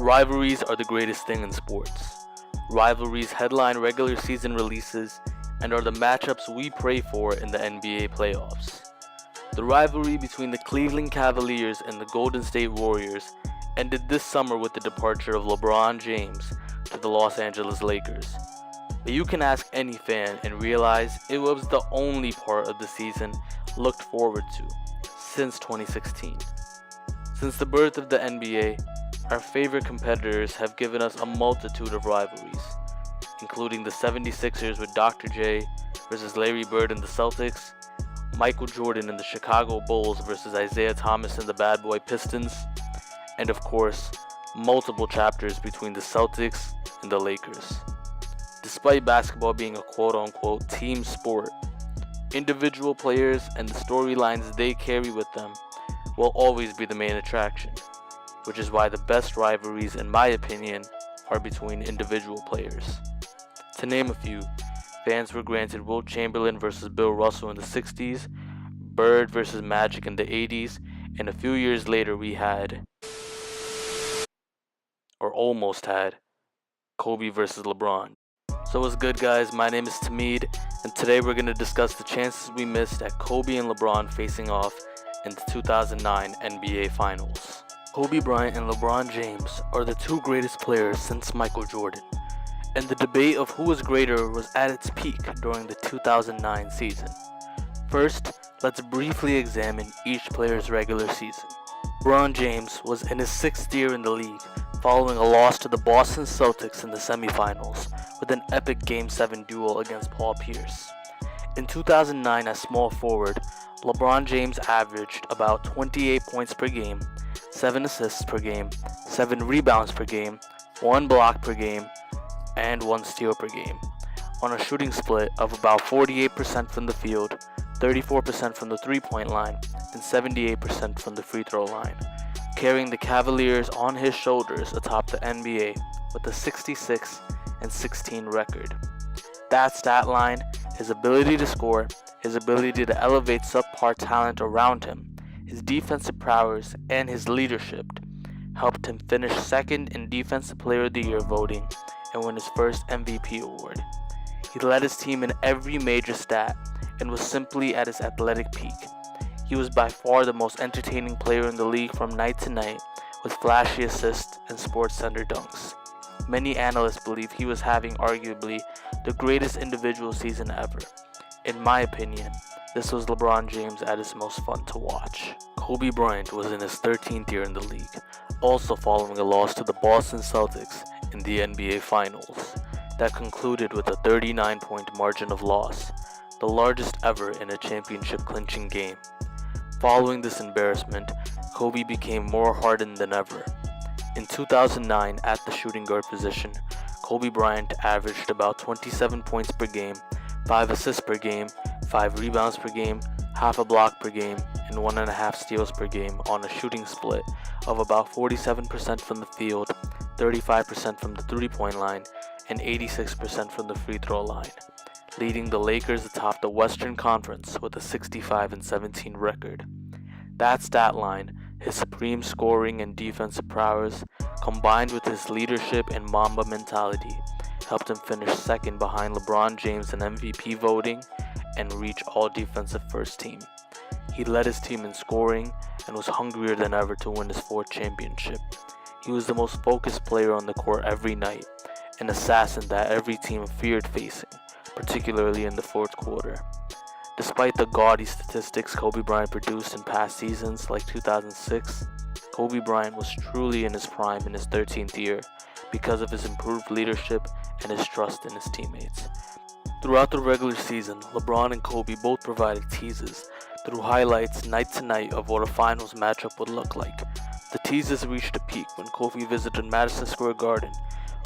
Rivalries are the greatest thing in sports. Rivalries headline regular season releases and are the matchups we pray for in the NBA playoffs. The rivalry between the Cleveland Cavaliers and the Golden State Warriors ended this summer with the departure of LeBron James to the Los Angeles Lakers. But you can ask any fan and realize it was the only part of the season looked forward to since 2016. Since the birth of the NBA, our favorite competitors have given us a multitude of rivalries, including the 76ers with Dr. J versus Larry Bird and the Celtics, Michael Jordan and the Chicago Bulls versus Isaiah Thomas and the Bad Boy Pistons, and of course, multiple chapters between the Celtics and the Lakers. Despite basketball being a quote-unquote team sport, individual players and the storylines they carry with them will always be the main attraction, which is why the best rivalries, in my opinion, are between individual players. To name a few, fans were granted Wilt Chamberlain versus Bill Russell in the 60s, Bird versus Magic in the 80s, and a few years later we had, or almost had, Kobe versus LeBron. So what's good, guys? My name is Tahmid, and today we're going to discuss the chances we missed at Kobe and LeBron facing off in the 2009 NBA Finals. Kobe Bryant and LeBron James are the two greatest players since Michael Jordan, and the debate of who was greater was at its peak during the 2009 season. First, let's briefly examine each player's regular season. LeBron James was in his 6th year in the league, following a loss to the Boston Celtics in the semifinals with an epic Game 7 duel against Paul Pierce. In 2009, as small forward, LeBron James averaged about 28 points per game, 7 assists per game, 7 rebounds per game, 1 block per game, and 1 steal per game, on a shooting split of about 48% from the field, 34% from the three-point line, and 78% from the free throw line, carrying the Cavaliers on his shoulders atop the NBA with a 66-16 record. That stat line, his ability to score, his ability to elevate subpar talent around him, his defensive prowess, and his leadership helped him finish second in Defensive Player of the Year voting and win his first MVP award. He led his team in every major stat and was simply at his athletic peak. He was by far the most entertaining player in the league from night to night, with flashy assists and SportsCenter dunks. Many analysts believe he was having arguably the greatest individual season ever. In my opinion, this was LeBron James at his most fun to watch. Kobe Bryant was in his 13th year in the league, also following a loss to the Boston Celtics in the NBA Finals that concluded with a 39-point margin of loss, the largest ever in a championship clinching game. Following this embarrassment, Kobe became more hardened than ever. In 2009, at the shooting guard position, Kobe Bryant averaged about 27 points per game, 5 assists per game, 5 rebounds per game, half a block per game, and 1.5 steals per game on a shooting split of about 47% from the field, 35% from the three-point line, and 86% from the free throw line, leading the Lakers atop the Western Conference with a 65-17 record. That stat line, his supreme scoring and defensive prowess, combined with his leadership and Mamba mentality, helped him finish second behind LeBron James in MVP voting and reach all-defensive first team. He led his team in scoring and was hungrier than ever to win his 4th championship. He was the most focused player on the court every night, an assassin that every team feared facing, particularly in the 4th quarter. Despite the gaudy statistics Kobe Bryant produced in past seasons like 2006, Kobe Bryant was truly in his prime in his 13th year because of his improved leadership and his trust in his teammates. Throughout the regular season, LeBron and Kobe both provided teases through highlights night to night of what a finals matchup would look like. The teases reached a peak when Kobe visited Madison Square Garden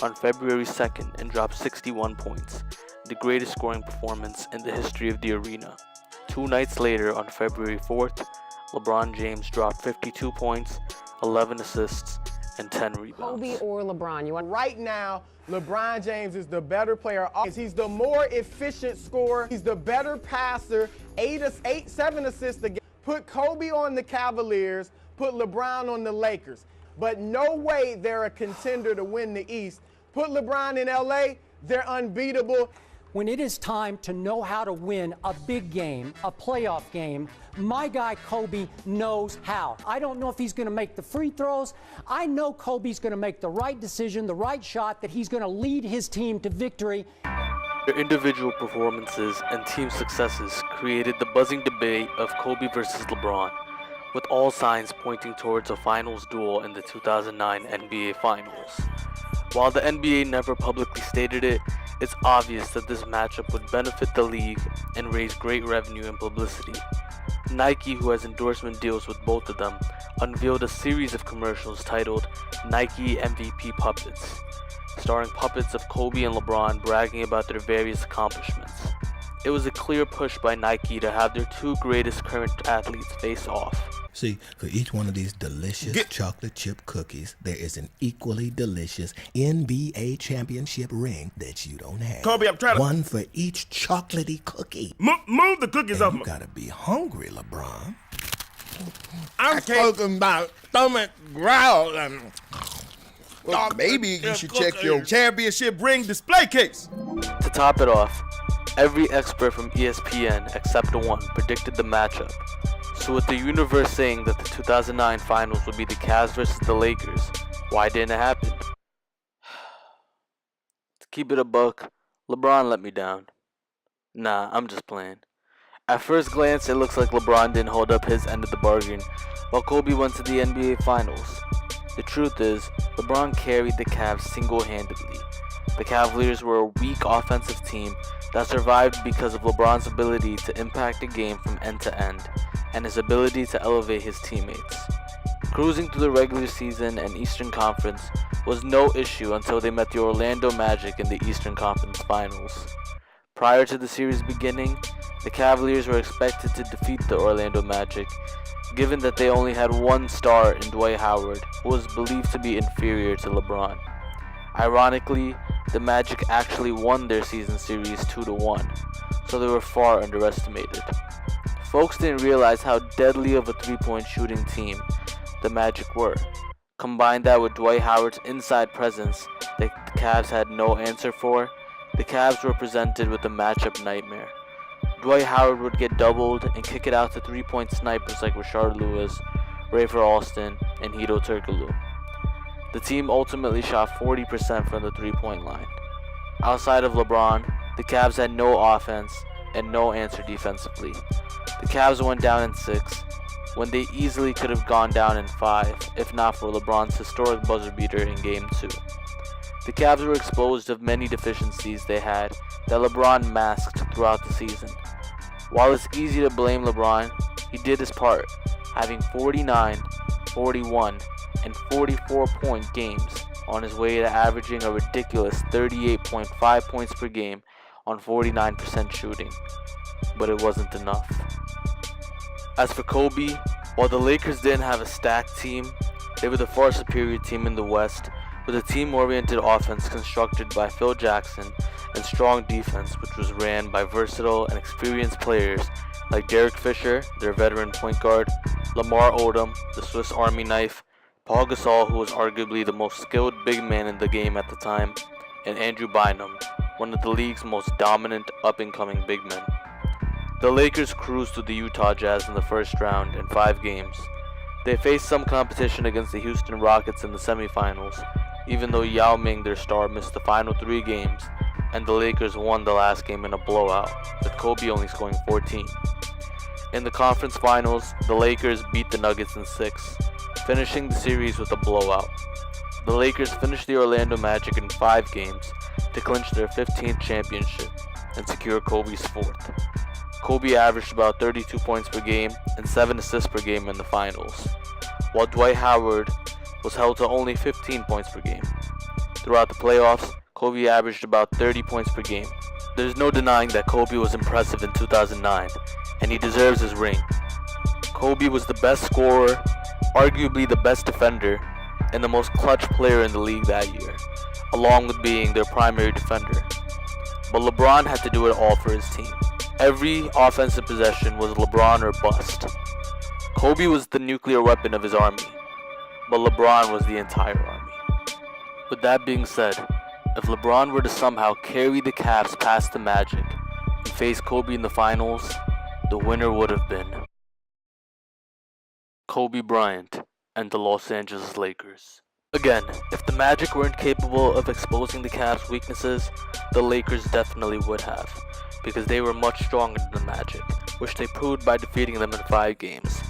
on February 2nd and dropped 61 points, the greatest scoring performance in the history of the arena. 2 nights later, on February 4th, LeBron James dropped 52 points, 11 assists, and 10 rebounds. Kobe or LeBron? You want Right now, LeBron James is the better player. He's the more efficient scorer. He's the better passer. 7 assists a game. Put Kobe on the Cavaliers. Put LeBron on the Lakers. but no way they're a contender to win the East. Put LeBron in LA, they're unbeatable. When it is time to know how to win a big game, a playoff game, my guy Kobe knows how. I don't know if he's going to make the free throws. I know Kobe's going to make the right decision, the right shot, that he's going to lead his team to victory. Their individual performances and team successes created the buzzing debate of Kobe versus LeBron, with all signs pointing towards a finals duel in the 2009 NBA Finals. While the NBA never publicly stated it, it's obvious that this matchup would benefit the league and raise great revenue and publicity. Nike, who has endorsement deals with both of them, unveiled a series of commercials titled Nike MVP Puppets, starring puppets of Kobe and LeBron bragging about their various accomplishments. It was a clear push by Nike to have their two greatest current athletes face off. See, for each one of these delicious chocolate chip cookies, there is an equally delicious NBA championship ring that you don't have. Kobe, I'm trying to... One for each chocolatey cookie. Move the cookies And off you me. gotta be hungry, LeBron. I'm talking about stomach growling. Well, maybe you should check your... championship ring display case. To top it off, every expert from ESPN except one predicted the matchup. So with the universe saying that the 2009 finals would be the Cavs versus the Lakers, why didn't it happen? To keep it a buck, LeBron let me down. Nah, I'm just playing. At first glance, it looks like LeBron didn't hold up his end of the bargain, while Kobe went to the NBA Finals. The truth is, LeBron carried the Cavs single-handedly. The Cavaliers were a weak offensive team that survived because of LeBron's ability to impact the game from end to end, and his ability to elevate his teammates. Cruising through the regular season and Eastern Conference was no issue until they met the Orlando Magic in the Eastern Conference Finals. Prior to the series beginning, the Cavaliers were expected to defeat the Orlando Magic, given that they only had one star in Dwight Howard, who was believed to be inferior to LeBron. Ironically, the Magic actually won their season series 2-1, so they were far underestimated. Folks didn't realize how deadly of a three-point shooting team the Magic were. Combine that with Dwight Howard's inside presence that the Cavs had no answer for, the Cavs were presented with a matchup nightmare. Dwight Howard would get doubled and kick it out to three-point snipers like Rashard Lewis, Rafer Alston, and Hedo Turkoglu. The team ultimately shot 40% from the three-point line. Outside of LeBron, the Cavs had no offense and no answer defensively. The Cavs went down in 6, when they easily could have gone down in 5 if not for LeBron's historic buzzer beater in Game 2. The Cavs were exposed of many deficiencies they had that LeBron masked throughout the season. While it's easy to blame LeBron, he did his part, having 49, 41, and 44-point games on his way to averaging a ridiculous 38.5 points per game on 49% shooting. But it wasn't enough. As for Kobe, while the Lakers didn't have a stacked team, they were the far superior team in the West, with a team-oriented offense constructed by Phil Jackson and strong defense which was ran by versatile and experienced players like Derek Fisher, their veteran point guard, Lamar Odom, the Swiss Army knife, Paul Gasol, who was arguably the most skilled big man in the game at the time, and Andrew Bynum, one of the league's most dominant up-and-coming big men. The Lakers cruised to the Utah Jazz in the first round in 5 games. They faced some competition against the Houston Rockets in the semifinals, even though Yao Ming, their star, missed the final 3 games, and the Lakers won the last game in a blowout, with Kobe only scoring 14. In the conference finals, the Lakers beat the Nuggets in 6, finishing the series with a blowout. The Lakers finished the Orlando Magic in 5 games to clinch their 15th championship and secure Kobe's 4th. Kobe averaged about 32 points per game and 7 assists per game in the finals, while Dwight Howard was held to only 15 points per game. Throughout the playoffs, Kobe averaged about 30 points per game. There's no denying that Kobe was impressive in 2009, and he deserves his ring. Kobe was the best scorer, arguably the best defender, and the most clutch player in the league that year, along with being their primary defender. But LeBron had to do it all for his team. Every offensive possession was LeBron or bust. Kobe was the nuclear weapon of his army. but LeBron was the entire army. With that being said, if LeBron were to somehow carry the Cavs past the Magic and face Kobe in the finals, the winner would have been Kobe Bryant and the Los Angeles Lakers. Again, if the Magic weren't capable of exposing the Cavs' weaknesses, the Lakers definitely would have, because they were much stronger than the Magic, which they proved by defeating them in 5 games.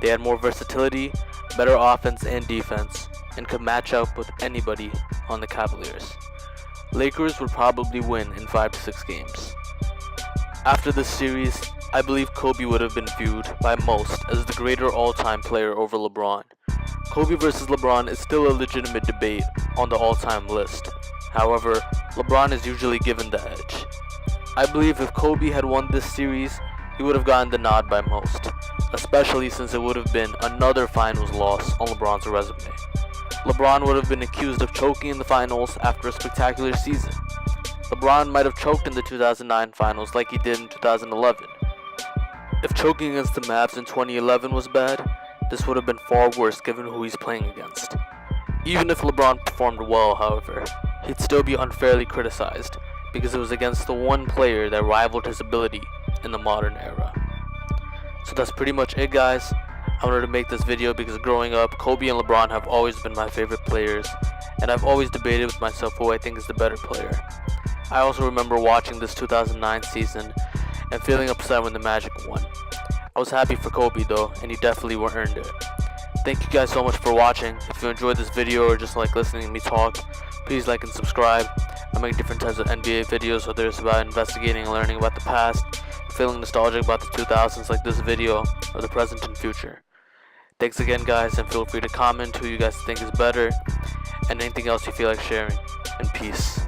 They had more versatility, better offense and defense, and could match up with anybody on the Cavaliers. Lakers would probably win in 5 to 6 games. After this series, I believe Kobe would have been viewed by most as the greater all-time player over LeBron. Kobe versus LeBron is still a legitimate debate on the all-time list. However, LeBron is usually given the edge. I believe if Kobe had won this series, he would have gotten the nod by most, especially since it would have been another finals loss on LeBron's resume. LeBron would have been accused of choking in the finals after a spectacular season. LeBron might have choked in the 2009 finals like he did in 2011. If choking against the Mavs in 2011 was bad, this would have been far worse given who he's playing against. Even if LeBron performed well, however, he'd still be unfairly criticized because it was against the one player that rivaled his ability in the modern era. So that's pretty much it, guys. I wanted to make this video because growing up, Kobe and LeBron have always been my favorite players, and I've always debated with myself who I think is the better player. I also remember watching this 2009 season and feeling upset when the Magic won. I was happy for Kobe though, and he definitely earned it. Thank you guys so much for watching. If you enjoyed this video or just like listening to me talk, please like and subscribe. I make different types of NBA videos, whether it's about investigating and learning about the past, feeling nostalgic about the 2000s like this video, or the present and future. Thanks again, guys, and feel free to comment who you guys think is better and anything else you feel like sharing. And peace.